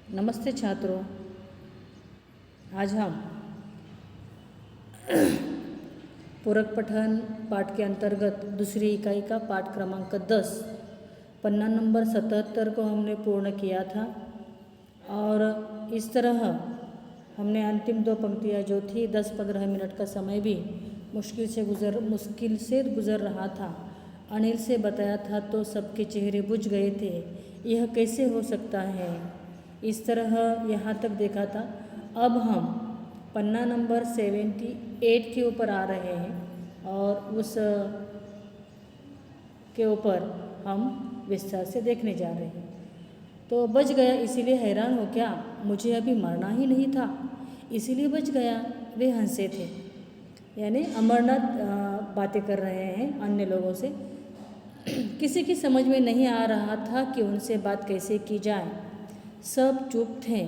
नमस्ते छात्रों। आज हम पूरक पठन पाठ के अंतर्गत दूसरी इकाई का पाठ क्रमांक 10 पन्ना नंबर 77 को हमने पूर्ण किया था और इस तरह हमने अंतिम दो पंक्तियाँ जो थी 10-15 मिनट का समय भी मुश्किल से गुज़र रहा था। अनिल से बताया था तो सबके चेहरे बुझ गए थे। यह कैसे हो सकता है? इस तरह यहाँ तक देखा था। अब हम पन्ना नंबर 78 के ऊपर आ रहे हैं और उस के ऊपर हम विस्तार से देखने जा रहे हैं। तो बच गया इसीलिए हैरान हो क्या? मुझे अभी मरना ही नहीं था, इसीलिए बच गया। वे हंसे थे, यानी अमरनाथ बातें कर रहे हैं अन्य लोगों से। किसी की समझ में नहीं आ रहा था कि उनसे बात कैसे की जाए। सब चुप थे।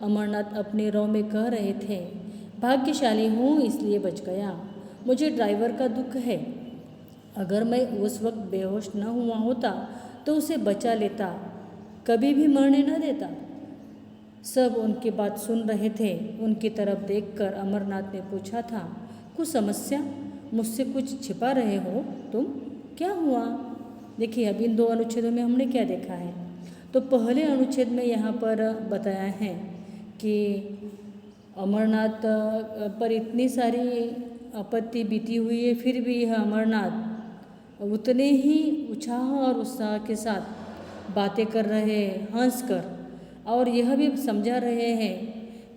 अमरनाथ अपने रौ में कह रहे थे, भाग्यशाली हूँ इसलिए बच गया। मुझे ड्राइवर का दुख है। अगर मैं उस वक्त बेहोश न हुआ होता तो उसे बचा लेता, कभी भी मरने न देता। सब उनकी बात सुन रहे थे। उनकी तरफ देखकर अमरनाथ ने पूछा था, कुछ समस्या? मुझसे कुछ छिपा रहे हो तुम? क्या हुआ? देखिए, अब इन दो अनुच्छेदों में हमने क्या देखा है। तो पहले अनुच्छेद में यहाँ पर बताया है कि अमरनाथ पर इतनी सारी आपत्ति बीती हुई है, फिर भी यह अमरनाथ उतने ही उत्साह और उत्साह के साथ बातें कर रहे हैं, हंस कर, और यह भी समझा रहे हैं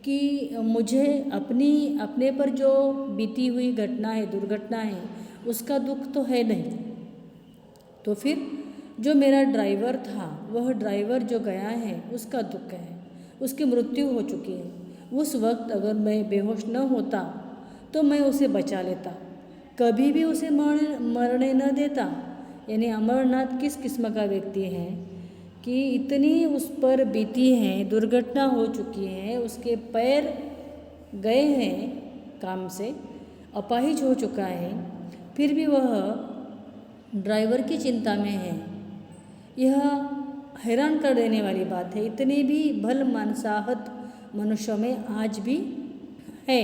कि मुझे अपने पर जो बीती हुई घटना है, दुर्घटना है, उसका दुख तो है नहीं। तो फिर जो मेरा ड्राइवर था, वह ड्राइवर जो गया है उसका दुख है, उसकी मृत्यु हो चुकी है। उस वक्त अगर मैं बेहोश न होता तो मैं उसे बचा लेता, कभी भी उसे मरने न देता। यानी अमरनाथ किस किस्म का व्यक्ति है कि इतनी उस पर बीती है, दुर्घटना हो चुकी है, उसके पैर गए हैं काम से, अपाहिज हो चुका है, फिर भी वह ड्राइवर की चिंता में है। यह हैरान कर देने वाली बात है। इतने भी भल मानसाहत मनुष्यों में आज भी है।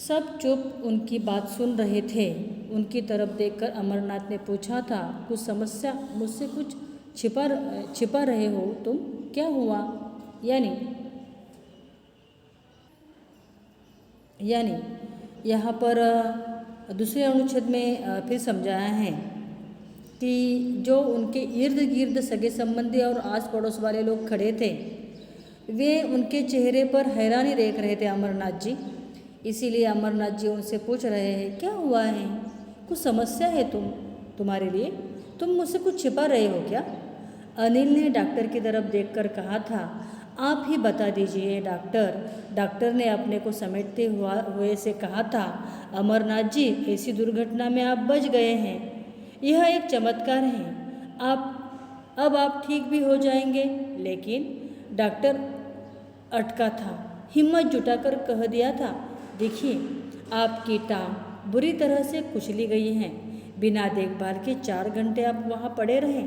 सब चुप उनकी बात सुन रहे थे। उनकी तरफ देखकर अमरनाथ ने पूछा था, कुछ समस्या? मुझसे कुछ छिपा रहे हो तुम? क्या हुआ? यानी यहाँ पर दूसरे अनुच्छेद में फिर समझाया है कि जो उनके इर्द गिर्द सगे संबंधी और आस पड़ोस वाले लोग खड़े थे, वे उनके चेहरे पर हैरानी देख रहे थे अमरनाथ जी। इसीलिए अमरनाथ जी उनसे पूछ रहे हैं, क्या हुआ है? कुछ समस्या है तुम्हारे लिए? तुम मुझसे कुछ छिपा रहे हो क्या? अनिल ने डॉक्टर की तरफ देखकर कहा था, आप ही बता दीजिए डॉक्टर। डॉक्टर ने अपने को समेटते हुए से कहा था, अमरनाथ जी, ऐसी दुर्घटना में आप बच गए हैं, यह एक चमत्कार है। अब आप ठीक भी हो जाएंगे। लेकिन डॉक्टर अटका था, हिम्मत जुटाकर कह दिया था, देखिए, आपकी टांग बुरी तरह से कुचली गई है। बिना देखभाल के 4 घंटे आप वहाँ पड़े रहे,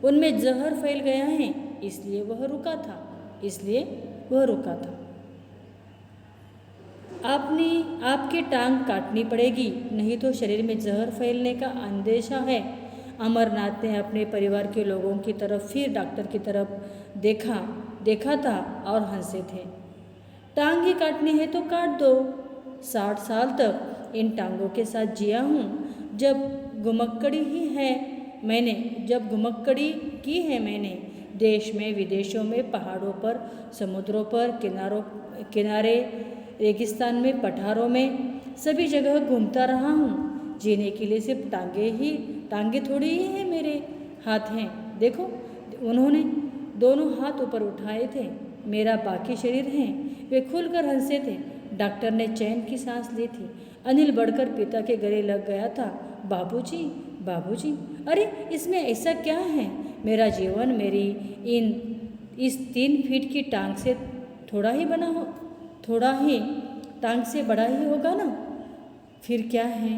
उनमें जहर फैल गया है, इसलिए वह रुका था। आपकी टांग काटनी पड़ेगी, नहीं तो शरीर में जहर फैलने का अंदेशा है। अमरनाथ ने अपने परिवार के लोगों की तरफ फिर डॉक्टर की तरफ देखा था और हंसे थे। टांग ही काटनी है तो काट दो। 60 साल तक इन टांगों के साथ जिया हूँ। जब घुमक्कड़ी की है मैंने, देश में विदेशों में, पहाड़ों पर, समुद्रों पर, किनारे, रेगिस्तान में, पठारों में, सभी जगह घूमता रहा हूँ। जीने के लिए सिर्फ टांगे थोड़ी ही हैं, मेरे हाथ हैं। देखो, उन्होंने दोनों हाथ ऊपर उठाए थे। मेरा बाकी शरीर है। वे खुलकर हंसे थे। डॉक्टर ने चैन की सांस ली थी। अनिल बढ़कर पिता के गले लग गया था। बाबूजी, बाबूजी, अरे इसमें ऐसा क्या है? मेरा जीवन मेरी इस 3 फीट की टांग से थोड़ा ही टांग से बड़ा ही होगा ना? फिर क्या है?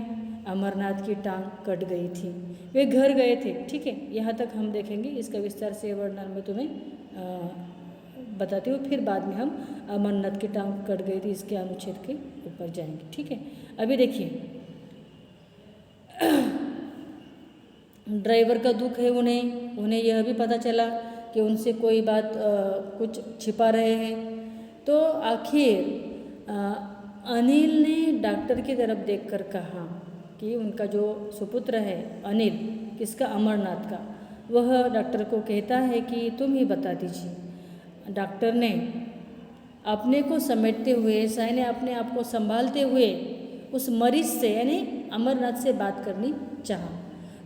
अमरनाथ की टांग कट गई थी। वे घर गए थे। ठीक है, यहाँ तक हम देखेंगे। इसका विस्तार से वर्णन मैं तुम्हें बताती हूँ, फिर बाद में हम अमरनाथ की टांग कट गई थी इसके अनुच्छेद के ऊपर जाएंगे। ठीक है, अभी देखिए ड्राइवर का दुख है, उन्हें यह भी पता चला कि उनसे कोई बात कुछ छिपा रहे हैं। तो आखिर अनिल ने डॉक्टर की तरफ देखकर कहा कि उनका जो सुपुत्र है अनिल, किसका, अमरनाथ का, वह डॉक्टर को कहता है कि तुम ही बता दीजिए। डॉक्टर ने अपने को समेटते हुए, साय अपने आप को संभालते हुए उस मरीज से यानी अमरनाथ से बात करनी चाहा।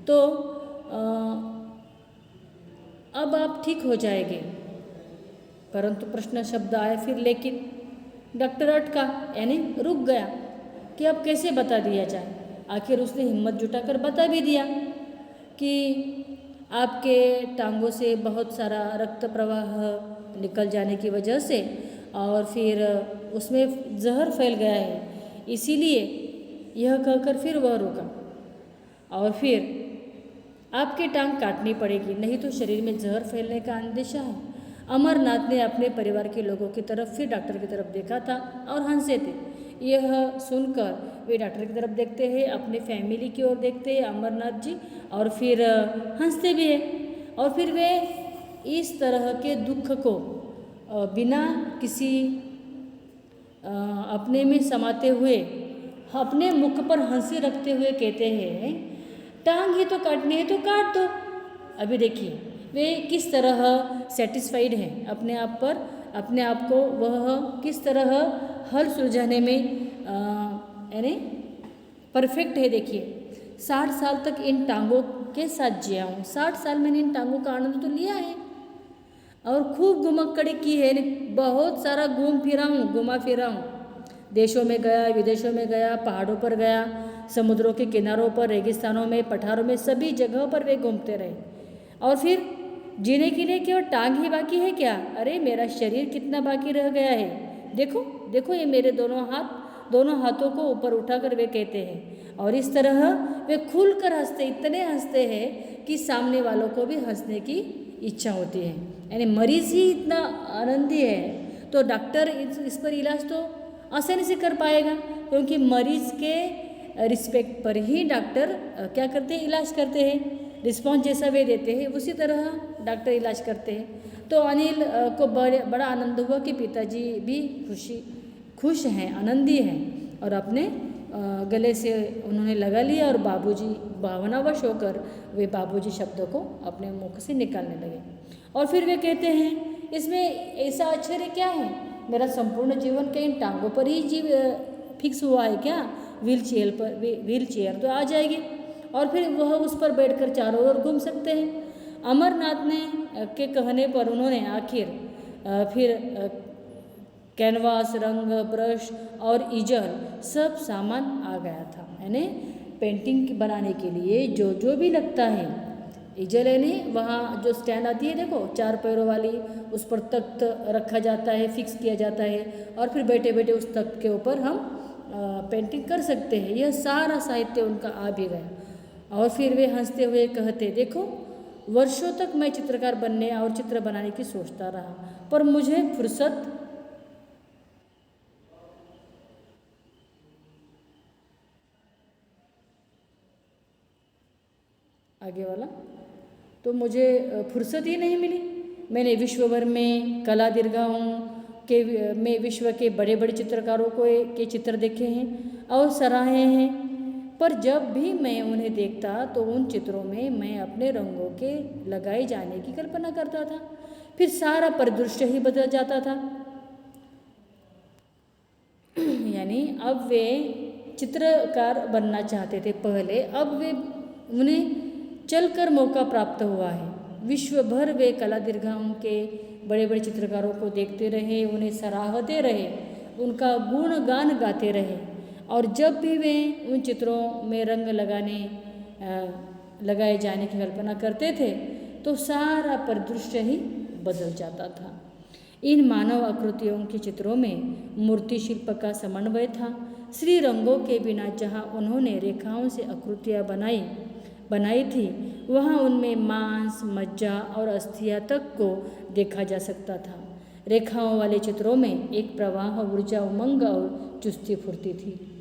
तो अब आप ठीक हो जाएंगे, परंतु प्रश्न शब्द आया फिर लेकिन। डॉक्टर अटका यानी रुक गया कि अब कैसे बता दिया जाए। आखिर उसने हिम्मत जुटाकर बता भी दिया कि आपके टांगों से बहुत सारा रक्त प्रवाह निकल जाने की वजह से और फिर उसमें जहर फैल गया है, इसीलिए यह कहकर फिर वह रुका। और फिर आपकी टांग काटनी पड़ेगी, नहीं तो शरीर में जहर फैलने का अंदेशा है। अमरनाथ ने अपने परिवार के लोगों की तरफ फिर डॉक्टर की तरफ देखा था और हंसे थे। यह सुनकर वे डॉक्टर की तरफ देखते हैं, अपने फैमिली की ओर देखते हैं अमरनाथ जी, और फिर हंसते भी हैं। और फिर वे इस तरह के दुख को बिना किसी अपने में समाते हुए अपने मुख पर हंसी रखते हुए कहते हैं, टांग ही तो काटनी है तो काट दो। अभी देखिए वे किस तरह सेटिस्फाइड हैं अपने आप पर, अपने आप को वह किस तरह हल सुलझाने में यानी परफेक्ट है। देखिए 60 साल तक इन टांगों के साथ जिया हूँ, 60 साल मैंने इन टांगों का आनंद तो लिया है और खूब घुमक्कड़ी की है, बहुत सारा घुमा फिरा हूँ, देशों में गया, विदेशों में गया, पहाड़ों पर गया, समुद्रों के किनारों पर, रेगिस्तानों में, पठारों में, सभी जगहों पर वे घूमते रहे। और फिर जीने के लिए केवल टांग ही बाकी है क्या? अरे मेरा शरीर कितना बाकी रह गया है, देखो देखो ये मेरे दोनों हाथों को ऊपर उठाकर वे कहते हैं। और इस तरह वे खुलकर हंसते, इतने हंसते हैं कि सामने वालों को भी हंसने की इच्छा होती है। यानी मरीज ही इतना आनंदी है तो डॉक्टर इस पर इलाज तो आसानी से कर पाएगा, क्योंकि मरीज के रिस्पेक्ट पर ही डॉक्टर क्या करते हैं, इलाज करते हैं। रिस्पॉन्स जैसा वे देते हैं उसी तरह डॉक्टर इलाज करते हैं। तो अनिल को बड़ा आनंद हुआ कि पिताजी भी खुश हैं, आनंदी हैं, और अपने गले से उन्होंने लगा लिया और बाबूजी भावनावश होकर वे बाबूजी शब्दों को अपने मुख से निकालने लगे। और फिर वे कहते हैं, इसमें ऐसा आश्चर्य क्या है, मेरा संपूर्ण जीवन के इन टांगों पर ही फिक्स हुआ है क्या? व्हील चेयर तो आ जाएगी और फिर वह उस पर बैठकर चारों ओर घूम सकते हैं। अमरनाथ ने के कहने पर उन्होंने आखिर फिर कैनवास, रंग, ब्रश और इजल सब सामान आ गया था। यानी पेंटिंग बनाने के लिए जो भी लगता है, इजल यानी वहाँ जो स्टैंड आती है देखो 4 पैरों वाली, उस पर तख्त रखा जाता है, फिक्स किया जाता है और फिर बैठे बैठे उस तख्त के ऊपर हम पेंटिंग कर सकते हैं। यह सारा साहित्य उनका आ भी गया। और फिर वे हंसते हुए कहते, देखो वर्षों तक मैं चित्रकार बनने और चित्र बनाने की सोचता रहा, पर मुझे फुर्सत आगे वाला तो मुझे फुर्सत ही नहीं मिली। मैंने विश्व भर में कला दीर्घाओं में विश्व के बड़े बड़े चित्रकारों के चित्र देखे हैं और सराहे हैं, पर जब भी मैं उन्हें देखता तो उन चित्रों में मैं अपने रंगों के लगाए जाने की कल्पना करता था, फिर सारा परिदृश्य ही बदल जाता था। यानी अब वे चित्रकार बनना चाहते थे पहले, अब वे उन्हें चलकर मौका प्राप्त हुआ है। विश्व भर वे कला दीर्घाओं के बड़े बड़े चित्रकारों को देखते रहे, उन्हें सराहते रहे, उनका गुणगान गाते रहे, और जब भी वे उन चित्रों में रंग लगाए जाने की कल्पना करते थे तो सारा परिदृश्य ही बदल जाता था। इन मानव आकृतियों के चित्रों में मूर्ति शिल्प का समन्वय था। श्री रंगों के बिना जहाँ उन्होंने रेखाओं से आकृतियाँ बनाई थी, वहाँ उनमें मांस, मज्जा और अस्थियाँ तक को देखा जा सकता था। रेखाओं वाले चित्रों में एक प्रवाह, ऊर्जा, उमंग और चुस्ती फुर्ती थी।